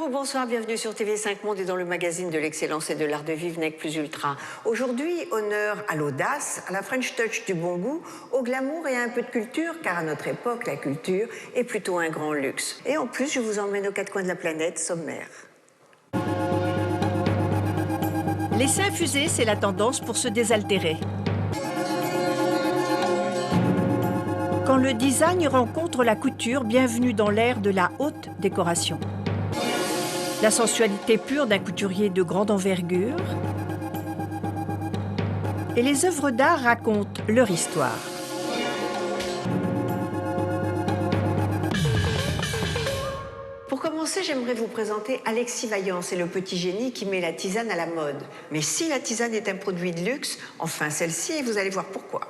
ou bonsoir, bienvenue sur TV5 Monde et dans le magazine de l'excellence et de l'art de vivre NEC plus ultra. Aujourd'hui, honneur à l'audace, à la French touch du bon goût, au glamour et à un peu de culture, car à notre époque, la culture est plutôt un grand luxe. Et en plus, je vous emmène aux quatre coins de la planète, sommaire. Laisser infuser, c'est la tendance pour se désaltérer. Quand le design rencontre la couture, bienvenue dans l'ère de la haute décoration. La sensualité pure d'un couturier de grande envergure. Et les œuvres d'art racontent leur histoire. Pour commencer, j'aimerais vous présenter Alexis Vaillant. C'est le petit génie qui met la tisane à la mode. Mais si la tisane est un produit de luxe, enfin celle-ci, et vous allez voir pourquoi.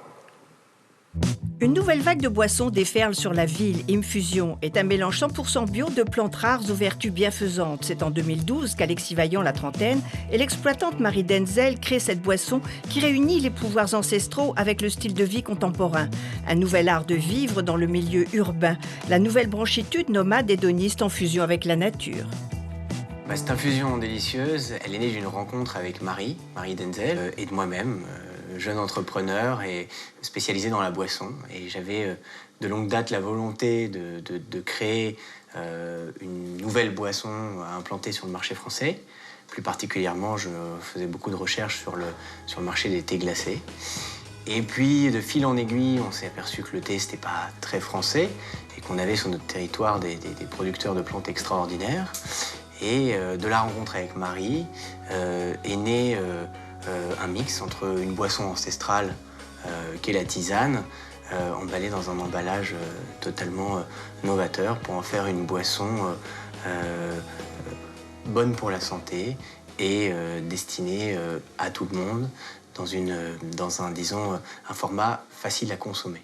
Une nouvelle vague de boissons déferle sur la ville. Infusion est un mélange 100% bio de plantes rares aux vertus bienfaisantes. C'est en 2012 qu'Alexis Vaillant, la trentaine, et l'exploitante Marie Denzel créent cette boisson qui réunit les pouvoirs ancestraux avec le style de vie contemporain. Un nouvel art de vivre dans le milieu urbain. La nouvelle branchitude nomade hédoniste en fusion avec la nature. Cette infusion délicieuse, elle est née d'une rencontre avec Marie Denzel, et de moi-même, jeune entrepreneur et spécialisé dans la boisson. Et j'avais de longue date la volonté de créer une nouvelle boisson à implanter sur le marché français. Plus particulièrement, je faisais beaucoup de recherches sur le marché des thés glacés. Et puis, de fil en aiguille, on s'est aperçu que le thé, c'était pas très français et qu'on avait sur notre territoire des producteurs de plantes extraordinaires. Et de la rencontre avec Marie est né un mix entre une boisson ancestrale qu'est la tisane, emballée dans un emballage totalement novateur pour en faire une boisson bonne pour la santé et destinée à tout le monde dans un format facile à consommer.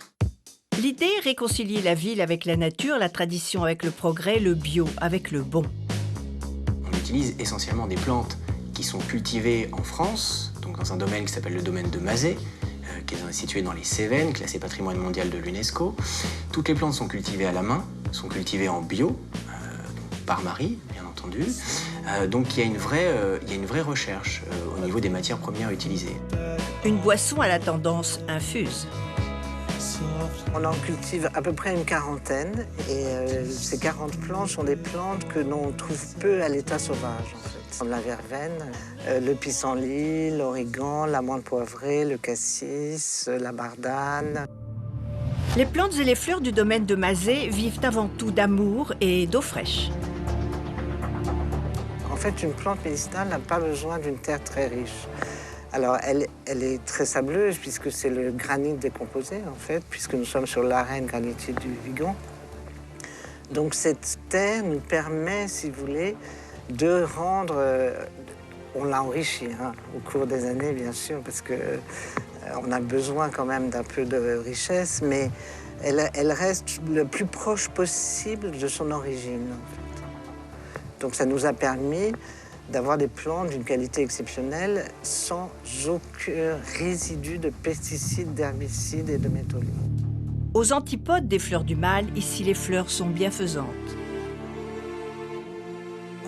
L'idée est réconcilier la ville avec la nature, la tradition avec le progrès, le bio avec le bon. On utilise essentiellement des plantes qui sont cultivées en France, donc dans un domaine qui s'appelle le domaine de Mazet, qui est situé dans les Cévennes, classé patrimoine mondial de l'UNESCO. Toutes les plantes sont cultivées à la main, sont cultivées en bio, par Marie, bien entendu. Donc il y a une vraie recherche au niveau des matières premières utilisées. Une boisson à la tendance infuse. On en cultive à peu près une quarantaine et ces 40 plantes sont des plantes que l'on trouve peu à l'état sauvage en fait. Comme la verveine, le pissenlit, l'origan, l'amande poivrée, le cassis, la bardane. Les plantes et les fleurs du domaine de Mazet vivent avant tout d'amour et d'eau fraîche. En fait, une plante médicinale n'a pas besoin d'une terre très riche. Alors, elle est très sableuse puisque c'est le granit décomposé, en fait, puisque nous sommes sur l'arène granitique du Vigan. Donc, cette terre nous permet, si vous voulez, de rendre... on l'a enrichi au cours des années, bien sûr, parce qu'on a besoin quand même d'un peu de richesse, mais elle reste le plus proche possible de son origine, en fait. Donc, ça nous a permis d'avoir des plantes d'une qualité exceptionnelle sans aucun résidu de pesticides, d'herbicides et de métaux lourds. Aux antipodes des fleurs du mal, ici les fleurs sont bienfaisantes.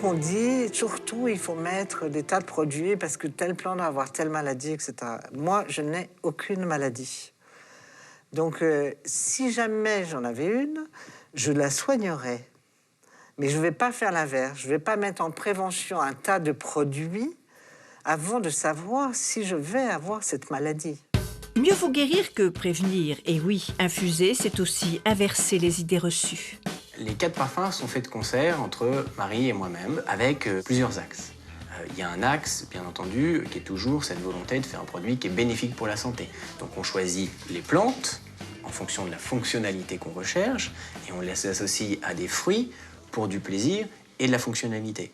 On dit surtout il faut mettre des tas de produits parce que telle plante va avoir telle maladie, etc. Moi, je n'ai aucune maladie. Donc, si jamais j'en avais une, je la soignerais. Mais je ne vais pas faire l'inverse. Je ne vais pas mettre en prévention un tas de produits avant de savoir si je vais avoir cette maladie. Mieux vaut guérir que prévenir. Et oui, infuser, c'est aussi inverser les idées reçues. Les 4 parfums sont faits de concert entre Marie et moi-même, avec plusieurs axes. Il y a un axe, bien entendu, qui est toujours cette volonté de faire un produit qui est bénéfique pour la santé. Donc on choisit les plantes en fonction de la fonctionnalité qu'on recherche, et on les associe à des fruits pour du plaisir et de la fonctionnalité.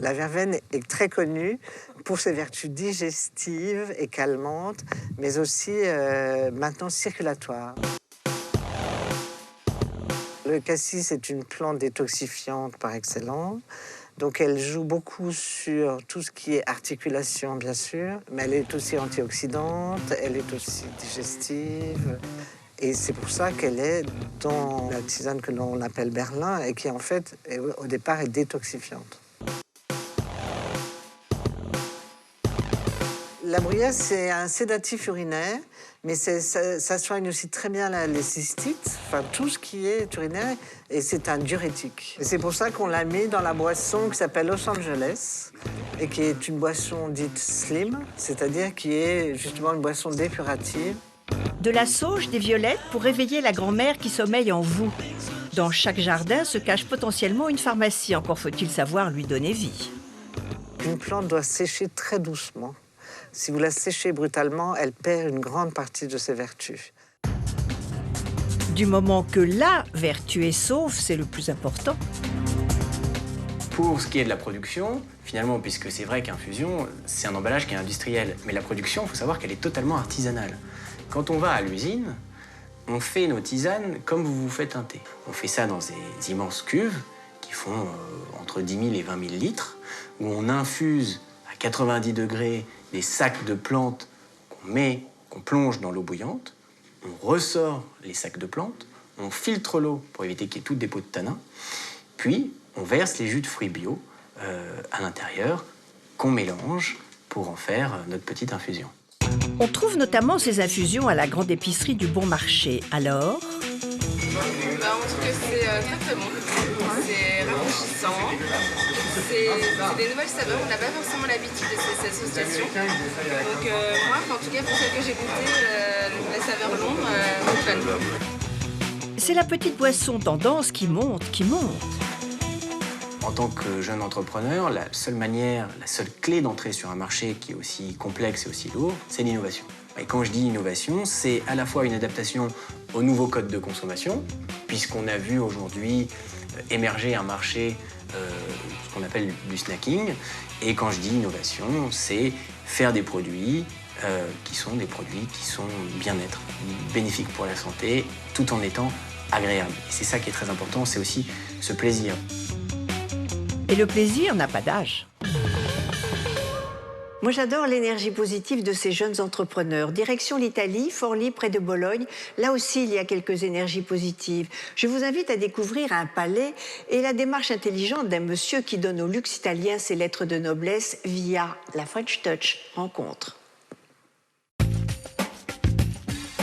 La verveine est très connue pour ses vertus digestives et calmantes, mais aussi maintenant circulatoires. Le cassis est une plante détoxifiante par excellence. Donc elle joue beaucoup sur tout ce qui est articulation, bien sûr, mais elle est aussi antioxydante, elle est aussi digestive. Et c'est pour ça qu'elle est dans la tisane que l'on appelle Berlin et qui, en fait, au départ, est détoxifiante. La bruyère, c'est un sédatif urinaire, mais ça soigne aussi très bien les cystites, enfin tout ce qui est urinaire, et c'est un diurétique. Et c'est pour ça qu'on l'a mis dans la boisson qui s'appelle Los Angeles, et qui est une boisson dite slim, c'est-à-dire qui est justement une boisson dépurative. De la sauge, des violettes pour réveiller la grand-mère qui sommeille en vous. Dans chaque jardin se cache potentiellement une pharmacie, encore faut-il savoir lui donner vie. Une plante doit sécher très doucement. Si vous la séchez brutalement, elle perd une grande partie de ses vertus. Du moment que la vertu est sauve, c'est le plus important. Pour ce qui est de la production, finalement, puisque c'est vrai qu'infusion, c'est un emballage qui est industriel, mais la production, il faut savoir qu'elle est totalement artisanale. Quand on va à l'usine, on fait nos tisanes comme vous vous faites un thé. On fait ça dans des immenses cuves qui font entre 10 000 et 20 000 litres, où on infuse à 90 degrés des sacs de plantes qu'on plonge dans l'eau bouillante. On ressort les sacs de plantes, on filtre l'eau pour éviter qu'il y ait tout dépôt de tanin, puis on verse les jus de fruits bio à l'intérieur qu'on mélange pour en faire notre petite infusion. On trouve notamment ces infusions à la grande épicerie du Bon Marché. Alors, On trouve que c'est très très bon. C'est rafraîchissant. C'est des nouvelles saveurs. On n'a pas forcément l'habitude de cette association. Donc moi, en tout cas pour celle que j'ai goûtée, la saveur longue, c'est fun. c'est la petite boisson tendance qui monte. En tant que jeune entrepreneur, la seule clé d'entrée sur un marché qui est aussi complexe et aussi lourd, c'est l'innovation. Et quand je dis innovation, c'est à la fois une adaptation aux nouveaux codes de consommation, puisqu'on a vu aujourd'hui émerger un marché, ce qu'on appelle du snacking. Et quand je dis innovation, c'est faire des produits qui sont bien-être, bénéfiques pour la santé, tout en étant agréables. Et c'est ça qui est très important, c'est aussi ce plaisir. Et le plaisir n'a pas d'âge. Moi, j'adore l'énergie positive de ces jeunes entrepreneurs. Direction l'Italie, Forlì, près de Bologne. Là aussi, il y a quelques énergies positives. Je vous invite à découvrir un palais et la démarche intelligente d'un monsieur qui donne au luxe italien ses lettres de noblesse via la French Touch rencontre.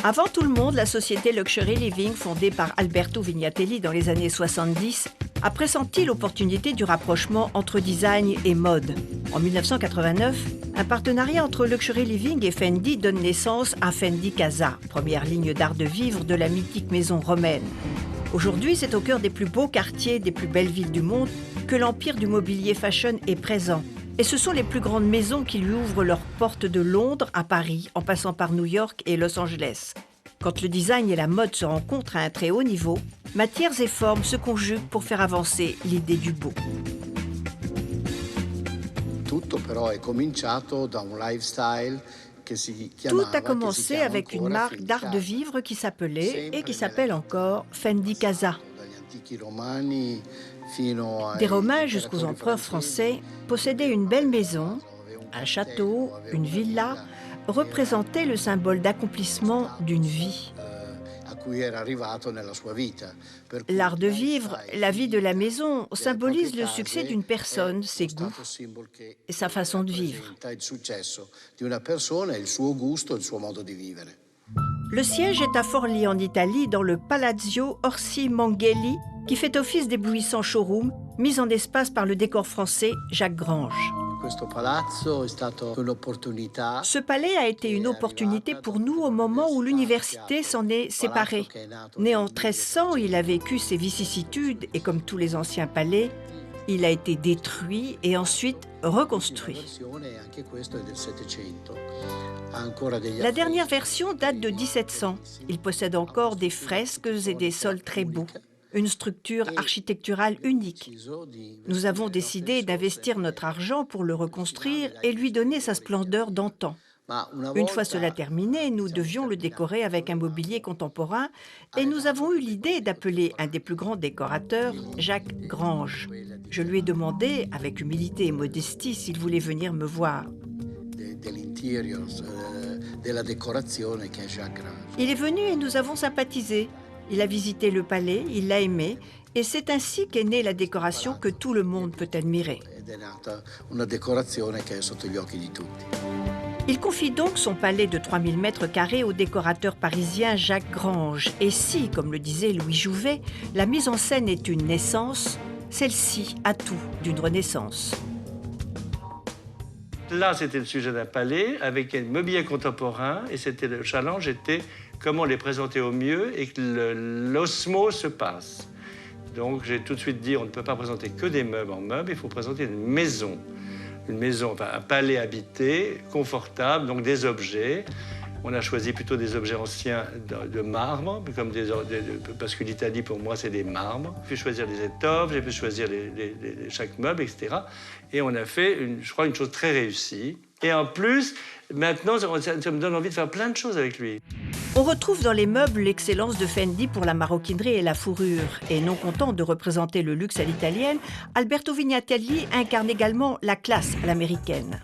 Avant tout le monde, la société Luxury Living, fondée par Alberto Vignatelli dans les années 70, a pressenti l'opportunité du rapprochement entre design et mode. En 1989, un partenariat entre Luxury Living et Fendi donne naissance à Fendi Casa, première ligne d'art de vivre de la mythique maison romaine. Aujourd'hui, c'est au cœur des plus beaux quartiers, des plus belles villes du monde, que l'empire du mobilier fashion est présent. Et ce sont les plus grandes maisons qui lui ouvrent leurs portes de Londres à Paris, en passant par New York et Los Angeles. Quand le design et la mode se rencontrent à un très haut niveau, matières et formes se conjuguent pour faire avancer l'idée du beau. Tout a commencé avec une marque d'art de vivre qui s'appelait et qui s'appelle encore Fendi Casa. Des Romains jusqu'aux empereurs français possédaient une belle maison, un château, une villa, représentaient le symbole d'accomplissement d'une vie. L'art de vivre, la vie de la maison, symbolise le succès d'une personne, ses goûts et sa façon de vivre. Le siège est à Forlì en Italie, dans le Palazzo Orsi Manghelli, qui fait office d'éblouissant showroom, mis en espace par le décor français Jacques Grange. Ce palais a été une opportunité pour nous au moment où l'université s'en est séparée. Né en 1300, il a vécu ses vicissitudes et comme tous les anciens palais, il a été détruit et ensuite reconstruit. La dernière version date de 1700. Il possède encore des fresques et des sols très beaux. Une structure architecturale unique. Nous avons décidé d'investir notre argent pour le reconstruire et lui donner sa splendeur d'antan. Une fois cela terminé, nous devions le décorer avec un mobilier contemporain et nous avons eu l'idée d'appeler un des plus grands décorateurs, Jacques Grange. Je lui ai demandé, avec humilité et modestie, s'il voulait venir me voir. della decorazione che è Jacques Grange. Il est venu et nous avons sympathisé. Il a visité le palais, il l'a aimé, et c'est ainsi qu'est née la décoration que tout le monde peut admirer. Ed è nata una decorazione che è sotto gli occhi di tutti. Il confie donc son palais de 3000 mètres carrés au décorateur parisien Jacques Grange. Et si, comme le disait Louis Jouvet, la mise en scène est une naissance, celle-ci a tout d'une renaissance. Là, c'était le sujet d'un palais avec un mobilier contemporain et c'était le challenge était comment les présenter au mieux et que l'osmose se passe. Donc j'ai tout de suite dit on ne peut pas présenter que des meubles en meubles, il faut présenter une maison, enfin, un palais habité, confortable, donc des objets. On a choisi plutôt des objets anciens de marbre, comme parce que l'Italie, pour moi, c'est des marbres. J'ai pu choisir des étoffes, j'ai pu choisir chaque meuble, etc. Et on a fait, je crois, une chose très réussie. Et en plus, maintenant, ça me donne envie de faire plein de choses avec lui. On retrouve dans les meubles l'excellence de Fendi pour la maroquinerie et la fourrure. Et non content de représenter le luxe à l'italienne, Alberto Vignatelli incarne également la classe à l'américaine.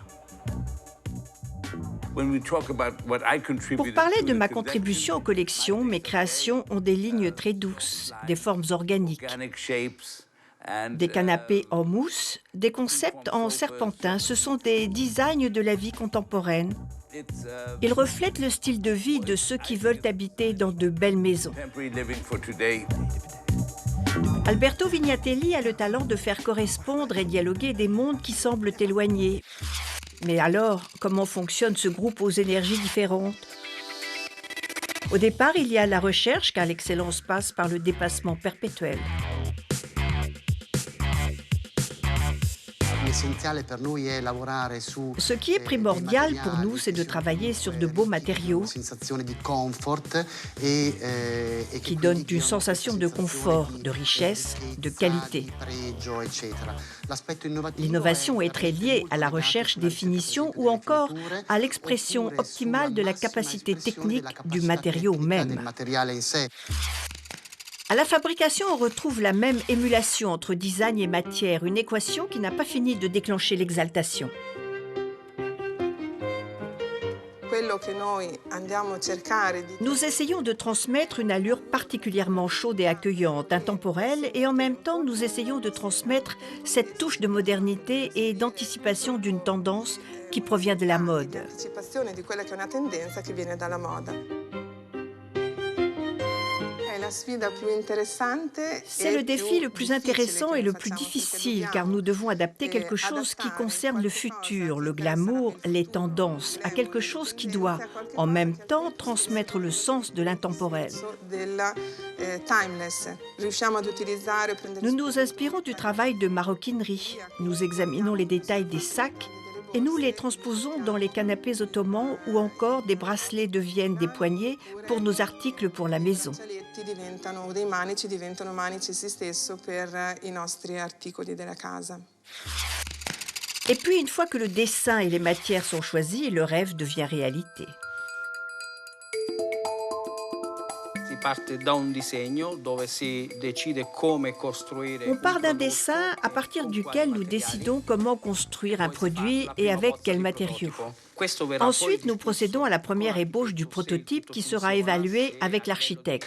Pour parler de ma contribution aux collections, mes créations ont des lignes très douces, des formes organiques, des canapés en mousse, des concepts en serpentin. Ce sont des designs de la vie contemporaine. Ils reflètent le style de vie de ceux qui veulent habiter dans de belles maisons. Alberto Vignatelli a le talent de faire correspondre et dialoguer des mondes qui semblent éloignés. Mais alors, comment fonctionne ce groupe aux énergies différentes? Au départ, il y a la recherche, car l'excellence passe par le dépassement perpétuel. Ce qui est primordial pour nous, c'est de travailler sur de beaux matériaux qui donnent une sensation de confort, de richesse, de qualité. L'innovation est très liée à la recherche des finitions ou encore à l'expression optimale de la capacité technique du matériau même. À la fabrication, on retrouve la même émulation entre design et matière, une équation qui n'a pas fini de déclencher l'exaltation. Nous essayons de transmettre une allure particulièrement chaude et accueillante, intemporelle, et en même temps, nous essayons de transmettre cette touche de modernité et d'anticipation d'une tendance qui provient de la mode. C'est le défi le plus intéressant et le plus difficile, car nous devons adapter quelque chose qui concerne le futur, le glamour, les tendances, à quelque chose qui doit, en même temps, transmettre le sens de l'intemporel. Nous nous inspirons du travail de maroquinerie. Nous examinons les détails des sacs et nous les transposons dans les canapés ottomans ou encore des bracelets deviennent des poignets pour nos articles pour la maison. Et puis, une fois que le dessin et les matières sont choisis, le rêve devient réalité. On part d'un dessin à partir duquel nous décidons comment construire un produit et avec quels matériaux. Ensuite, nous procédons à la première ébauche du prototype qui sera évalué avec l'architecte.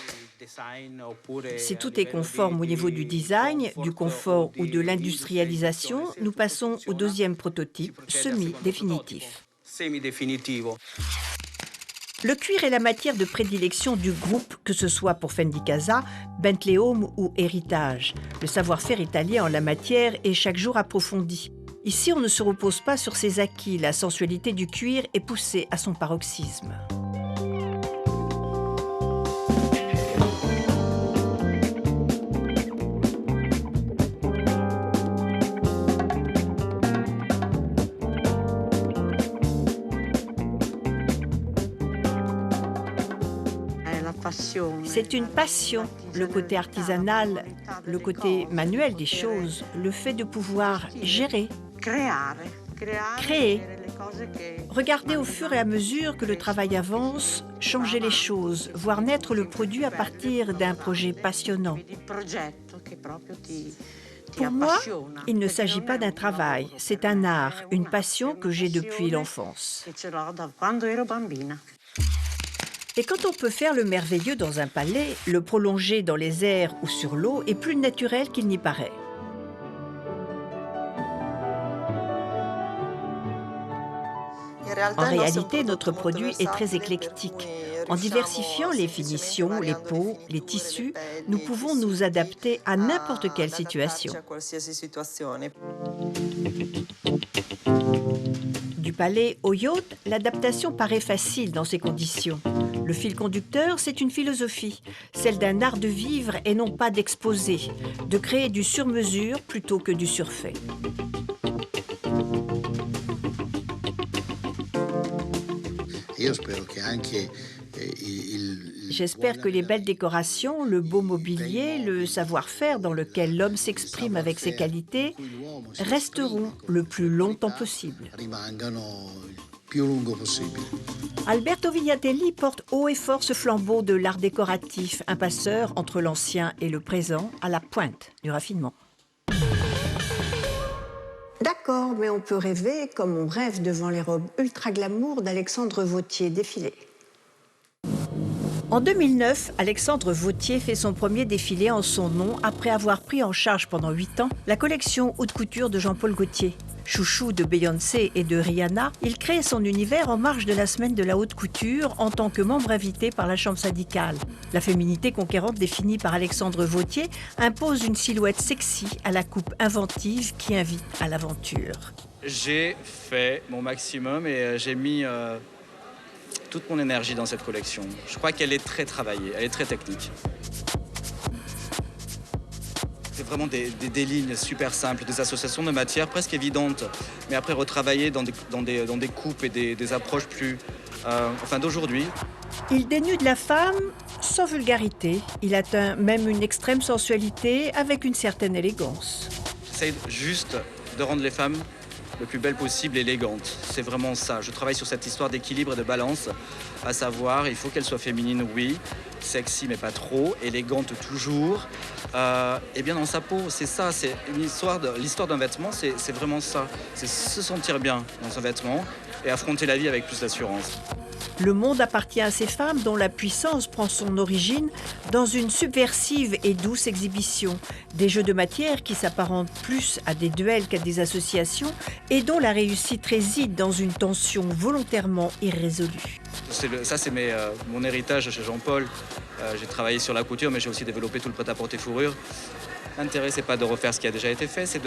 Si tout est conforme au niveau du design, du confort ou de l'industrialisation, nous passons au deuxième prototype, semi-définitif. Le cuir est la matière de prédilection du groupe, que ce soit pour Fendi Casa, Bentley Home ou Héritage. Le savoir-faire italien en la matière est chaque jour approfondi. Ici, on ne se repose pas sur ses acquis. La sensualité du cuir est poussée à son paroxysme. C'est une passion, le côté artisanal, le côté manuel des choses, le fait de pouvoir gérer, créer, regarder au fur et à mesure que le travail avance, changer les choses, voir naître le produit à partir d'un projet passionnant. Pour moi, il ne s'agit pas d'un travail, c'est un art, une passion que j'ai depuis l'enfance. Et quand on peut faire le merveilleux dans un palais, le prolonger dans les airs ou sur l'eau est plus naturel qu'il n'y paraît. En réalité, notre produit est très éclectique. En diversifiant les finitions, les peaux, les tissus, nous pouvons nous adapter à n'importe quelle situation. Du palais au yacht, l'adaptation paraît facile dans ces conditions. Le fil conducteur, c'est une philosophie, celle d'un art de vivre et non pas d'exposer, de créer du sur-mesure plutôt que du surfait. J'espère que les belles décorations, le beau mobilier, le savoir-faire dans lequel l'homme s'exprime avec ses qualités resteront le plus longtemps possible. Alberto Vignatelli porte haut et fort ce flambeau de l'art décoratif, un passeur entre l'ancien et le présent à la pointe du raffinement. D'accord, mais on peut rêver comme on rêve devant les robes ultra glamour d'Alexandre Vauthier défilé. En 2009, Alexandre Vauthier fait son premier défilé en son nom après avoir pris en charge pendant 8 ans la collection haute couture de Jean-Paul Gaultier. Chouchou de Beyoncé et de Rihanna, il crée son univers en marge de la semaine de la haute couture en tant que membre invité par la chambre syndicale. La féminité conquérante définie par Alexandre Vauthier impose une silhouette sexy à la coupe inventive qui invite à l'aventure. J'ai fait mon maximum et j'ai mis toute mon énergie dans cette collection. Je crois qu'elle est très travaillée, elle est très technique. C'est vraiment des lignes super simples, des associations de matières presque évidentes, mais après retravaillées dans des coupes et des approches plus d'aujourd'hui. Il dénude la femme sans vulgarité. Il atteint même une extrême sensualité avec une certaine élégance. J'essaie juste de rendre les femmes le plus belle possible, élégante. C'est vraiment ça. Je travaille sur cette histoire d'équilibre et de balance, à savoir, il faut qu'elle soit féminine, oui, sexy mais pas trop, élégante toujours, et bien dans sa peau. C'est ça, c'est l'histoire d'un vêtement, c'est vraiment ça. C'est se sentir bien dans un vêtement et affronter la vie avec plus d'assurance. Le monde appartient à ces femmes dont la puissance prend son origine dans une subversive et douce exhibition, des jeux de matière qui s'apparentent plus à des duels qu'à des associations et dont la réussite réside dans une tension volontairement irrésolue. Ça, c'est mon héritage chez Jean-Paul. J'ai travaillé sur la couture, mais j'ai aussi développé tout le prêt-à-porter fourrure. L'intérêt, c'est pas de refaire ce qui a déjà été fait, c'est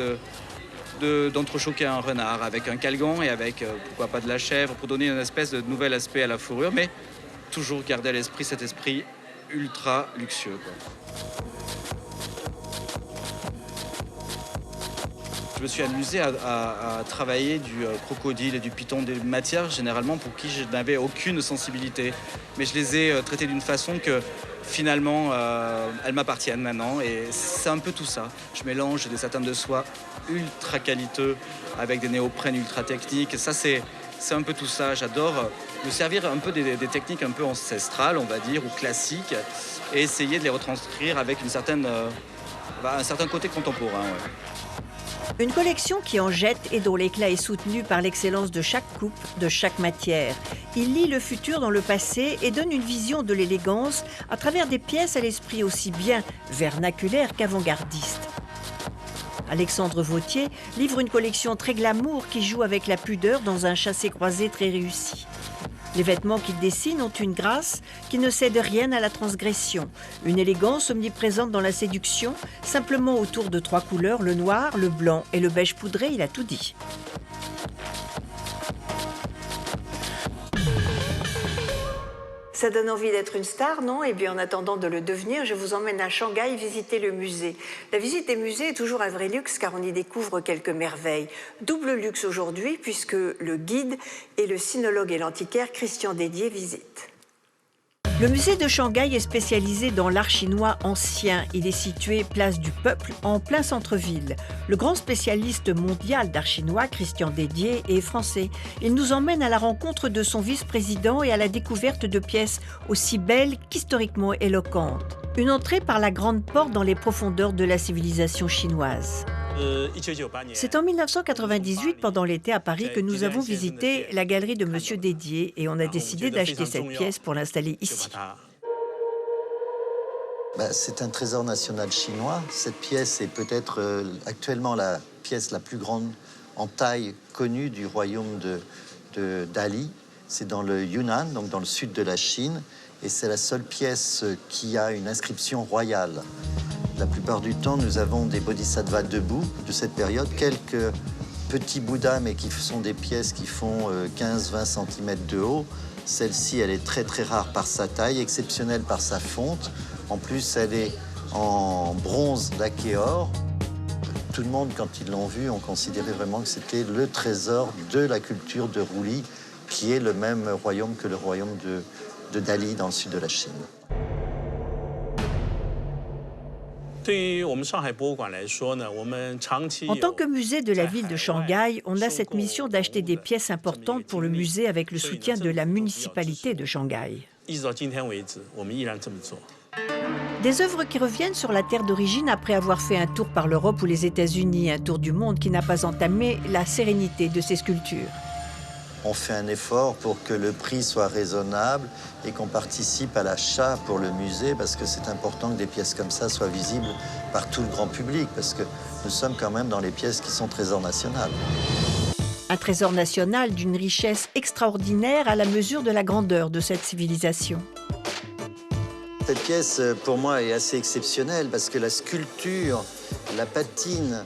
d'entrechoquer un renard avec un calgan et avec, pourquoi pas, de la chèvre pour donner une espèce de nouvel aspect à la fourrure, mais toujours garder à l'esprit cet esprit ultra luxueux, quoi. Je me suis amusé à travailler du crocodile et du python, des matières généralement pour qui je n'avais aucune sensibilité. Mais je les ai traitées d'une façon que finalement elles m'appartiennent maintenant. Et c'est un peu tout ça. Je mélange des satins de soie ultra qualiteux avec des néoprènes ultra techniques. Ça, c'est un peu tout ça. J'adore me servir un peu des techniques un peu ancestrales, on va dire, ou classiques, et essayer de les retranscrire avec un certain côté contemporain. Ouais. Une collection qui en jette et dont l'éclat est soutenu par l'excellence de chaque coupe, de chaque matière. Il lie le futur dans le passé et donne une vision de l'élégance à travers des pièces à l'esprit aussi bien vernaculaire qu'avant-gardiste. Alexandre Vauthier livre une collection très glamour qui joue avec la pudeur dans un chassé-croisé très réussi. Les vêtements qu'il dessine ont une grâce qui ne cède rien à la transgression, une élégance omniprésente dans la séduction, simplement autour de 3 couleurs, le noir, le blanc et le beige poudré, il a tout dit. Ça donne envie d'être une star, non? Et bien en attendant de le devenir, je vous emmène à Shanghai visiter le musée. La visite des musées est toujours un vrai luxe car on y découvre quelques merveilles. Double luxe aujourd'hui puisque le guide et le sinologue et l'antiquaire Christian Dédier visitent. Le musée de Shanghai est spécialisé dans l'art chinois ancien. Il est situé place du Peuple, en plein centre-ville. Le grand spécialiste mondial d'art chinois, Christian Dédier, est français. Il nous emmène à la rencontre de son vice-président et à la découverte de pièces aussi belles qu'historiquement éloquentes. Une entrée par la grande porte dans les profondeurs de la civilisation chinoise. C'est en 1998, pendant l'été à Paris, que nous avons visité la galerie de Monsieur Dédier et on a décidé d'acheter cette pièce pour l'installer ici. C'est un trésor national chinois. Cette pièce est peut-être actuellement la pièce la plus grande en taille connue du royaume de Dali. C'est dans le Yunnan, donc dans le sud de la Chine, et c'est la seule pièce qui a une inscription royale. La plupart du temps, nous avons des bodhisattvas debout de cette période, quelques petits bouddhas, mais qui sont des pièces qui font 15-20 cm de haut. Celle-ci, elle est très très rare par sa taille, exceptionnelle par sa fonte. En plus, elle est en bronze laqué or. Tout le monde, quand ils l'ont vu, ont considéré vraiment que c'était le trésor de la culture de Roulis, qui est le même royaume que le royaume de Dali dans le sud de la Chine. En tant que musée de la ville de Shanghai, on a cette mission d'acheter des pièces importantes pour le musée avec le soutien de la municipalité de Shanghai. Des œuvres qui reviennent sur la terre d'origine après avoir fait un tour par l'Europe ou les États-Unis, un tour du monde qui n'a pas entamé la sérénité de ces sculptures. On fait un effort pour que le prix soit raisonnable et qu'on participe à l'achat pour le musée, parce que c'est important que des pièces comme ça soient visibles par tout le grand public, parce que nous sommes quand même dans les pièces qui sont trésors nationales. Un trésor national d'une richesse extraordinaire à la mesure de la grandeur de cette civilisation. Cette pièce, pour moi, est assez exceptionnelle parce que la sculpture, la patine,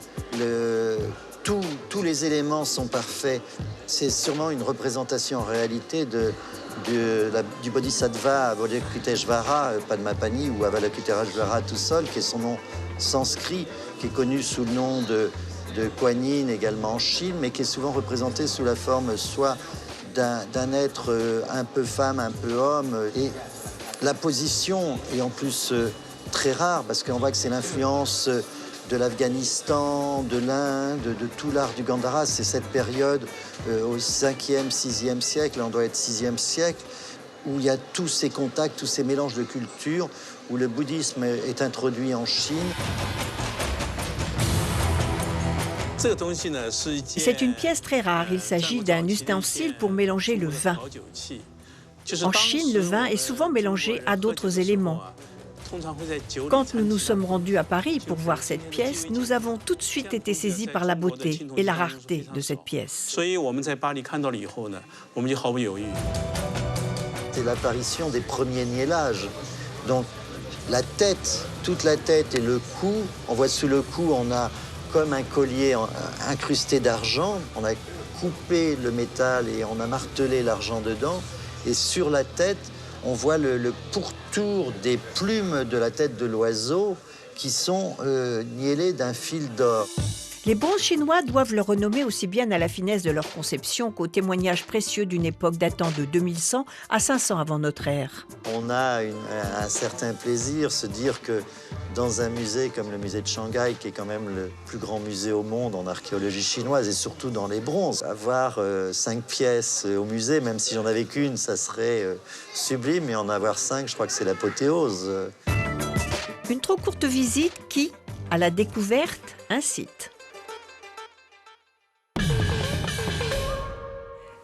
tous les éléments sont parfaits. C'est sûrement une représentation en réalité du Bodhisattva Avalokiteshvara Padmapani ou Avalokiteshvara tout seul, qui est son nom sanskrit, qui est connu sous le nom de Kuan Yin également en Chine, mais qui est souvent représenté sous la forme soit d'un être un peu femme, un peu homme. Et la position est en plus très rare parce qu'on voit que c'est l'influence de l'Afghanistan, de l'Inde, de tout l'art du Gandhara. C'est cette période au 5e, 6e siècle, on doit être 6e siècle, où il y a tous ces contacts, tous ces mélanges de cultures, où le bouddhisme est introduit en Chine. C'est une pièce très rare. Il s'agit d'un ustensile pour mélanger le vin. En Chine, le vin est souvent mélangé à d'autres éléments. Quand nous nous sommes rendus à Paris pour voir cette pièce, nous avons tout de suite été saisis par la beauté et la rareté de cette pièce. C'est l'apparition des premiers nielages. Donc la tête, toute la tête et le cou, on voit sous le cou, on a comme un collier incrusté d'argent. On a coupé le métal et on a martelé l'argent dedans. Et sur la tête, on voit le pourtour des plumes de la tête de l'oiseau qui sont niellées d'un fil d'or. Les bronzes chinois doivent leur renommée aussi bien à la finesse de leur conception qu'au témoignage précieux d'une époque datant de 2100 à 500 avant notre ère. On a un certain plaisir, se dire que dans un musée comme le musée de Shanghai, qui est quand même le plus grand musée au monde en archéologie chinoise et surtout dans les bronzes, avoir 5 pièces au musée, même si j'en avais qu'une, ça serait sublime, mais en avoir 5, je crois que c'est l'apothéose. Une trop courte visite qui, à la découverte, incite.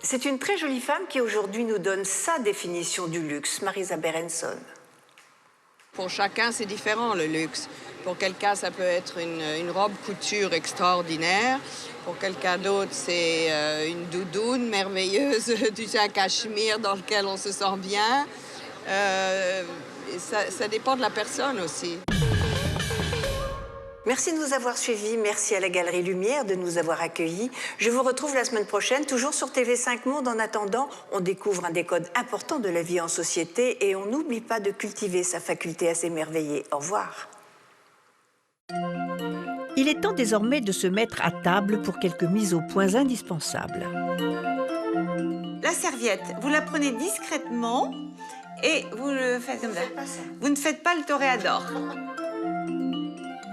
C'est une très jolie femme qui aujourd'hui nous donne sa définition du luxe, Marisa Berenson. Pour chacun, c'est différent le luxe. Pour quelqu'un, ça peut être une robe couture extraordinaire. Pour quelqu'un d'autre, c'est une doudoune merveilleuse du cachemire dans lequel on se sent bien. Ça dépend de la personne aussi. Merci de nous avoir suivis, merci à la Galerie Lumière de nous avoir accueillis. Je vous retrouve la semaine prochaine, toujours sur TV5 Monde. En attendant, on découvre un des codes importants de la vie en société et on n'oublie pas de cultiver sa faculté à s'émerveiller. Au revoir. Il est temps désormais de se mettre à table pour quelques mises aux points indispensables. La serviette, vous la prenez discrètement et vous le faites comme ça. Vous ne faites pas le toréador.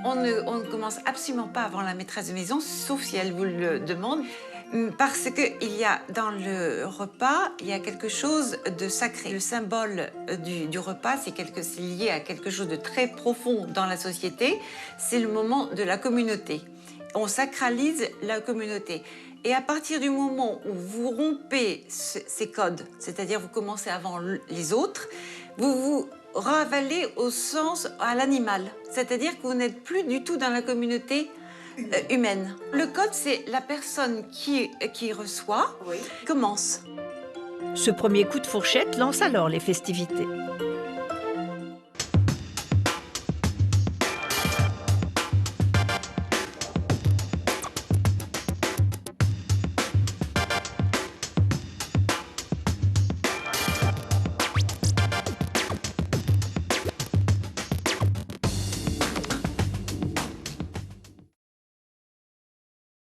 On ne commence absolument pas avant la maîtresse de maison, sauf si elle vous le demande, parce qu'il y a dans le repas, il y a quelque chose de sacré. Le symbole du repas, c'est lié à quelque chose de très profond dans la société, c'est le moment de la communauté. On sacralise la communauté. Et à partir du moment où vous rompez ces codes, c'est-à-dire vous commencez avant les autres, vous vous ravalez au sens à l'animal. C'est-à-dire que vous n'êtes plus du tout dans la communauté humaine. Le code, c'est la personne qui reçoit, commence. Ce premier coup de fourchette lance alors les festivités.